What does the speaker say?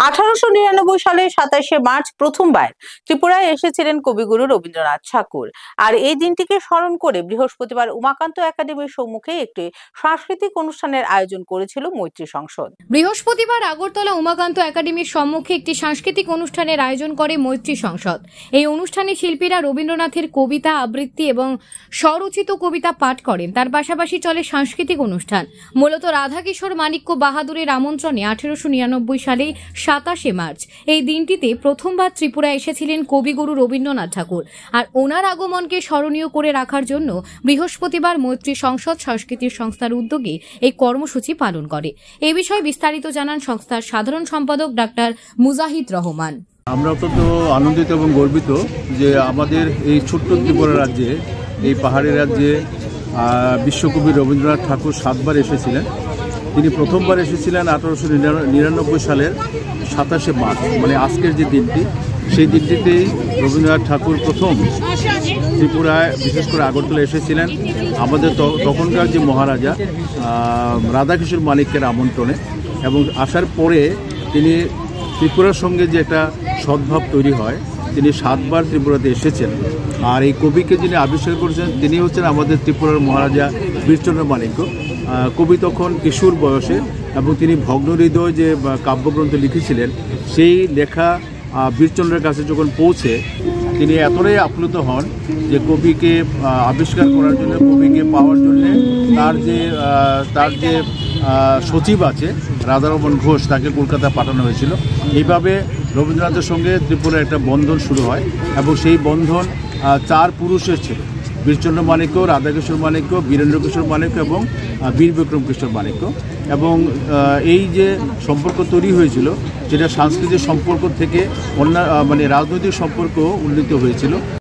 1899 সালে 27শে মার্চ প্রথমবার ত্রিপুরায় এসেছিলেন কবিগুরু রবীন্দ্রনাথ ঠাকুর। আর এই দিনটিকে স্মরণ করে বৃহস্পতিবার উমাকান্ত একাডেমির সম্মুখে একটি সাংস্কৃতিক অনুষ্ঠানের আয়োজন করেছিল মৈত্রী সংসদ। বৃহস্পতিবার আগরতলা উমাকান্ত একাডেমির সম্মুখে একটি সাংস্কৃতিক অনুষ্ঠানের আয়োজন করে মৈত্রী সংসদ। এই অনুষ্ঠানে শিল্পীরা রবীন্দ্রনাথের কবিতা আবৃত্তি এবং স্বরচিত কবিতা পাঠ করেন। তার পাশাপাশি চলে সাংস্কৃতিক অনুষ্ঠান। মূলত রাধাকিশোর মানিক্য বাহাদুরের আমন্ত্রণে 1899 সালে 27শে মার্চ এই দিনটিতে প্রথমবার ত্রিপুরায় এসেছিলেন কবিগুরু রবীন্দ্রনাথ ঠাকুর। আর ওনার আগমনকে স্মরণীয় করে রাখার জন্য বৃহস্পতিবার মৈত্রী সংসদ সাংস্কৃতিক সংস্থার উদ্যোগে এই কর্মসূচি পালন করে। এ বিষয়ে বিস্তারিত জানান সংস্থার সাধারণ সম্পাদক ডাক্তার মুজাহিদ রহমান। আমরা অত্যন্ত আনন্দিত এবং গর্বিত যে আমাদের এই ছোট্ট ত্রিপুরা রাজ্যে, এই পাহাড়ি রাজ্যে বিশ্বকবি রবীন্দ্রনাথ ঠাকুর 7বার এসেছিলেন। তিনি প্রথমবার এসেছিলেন 1899 সালের 27শে মার্চ, মানে আজকের যে দিনটি, সেই দিনটিতেই রবীন্দ্রনাথ ঠাকুর প্রথম ত্রিপুরায়, বিশেষ করে আগরতলা এসেছিলেন আমাদের তখনকার যে মহারাজা রাধাকিশোর মানিক্যের আমন্ত্রণে। এবং আসার পরে তিনি ত্রিপুরার সঙ্গে যে একটা সদ্ভাব তৈরি হয়, তিনি 7বার ত্রিপুরাতে এসেছেন। আর এই কবিকে যিনি আবিষ্কার করেছেন তিনি হচ্ছেন আমাদের ত্রিপুরার মহারাজা বীরচন্দ্র মানিক্য। কবি তখন কিশোর বয়সে, এবং তিনি ভগ্ন হৃদয় যে কাব্যগ্রন্থ লিখেছিলেন, সেই লেখা বীরচন্দ্রের কাছে যখন পৌঁছে তিনি এতটাই আপ্লুত হন যে কবিকে আবিষ্কার করার জন্য, কবিকে পাওয়ার জন্যে তার যে সচিব আছে রাধারমন ঘোষ, তাকে কলকাতা পাঠানো হয়েছিল। এইভাবে রবীন্দ্রনাথের সঙ্গে ত্রিপুরার একটা বন্ধন শুরু হয়, এবং সেই বন্ধন 4 পুরুষের ছিল: বীরচন্দ্র মানিক্য, রাধাকিশোর মানিক্য, বীরেন্দ্র কিশোর মানিক্য এবং বীর বিক্রম কিশোর মানিক্য। এবং এই যে সম্পর্ক তৈরি হয়েছিল সেটা সাংস্কৃতিক সম্পর্ক থেকে রাজনৈতিক সম্পর্ক উন্নীত হয়েছিল।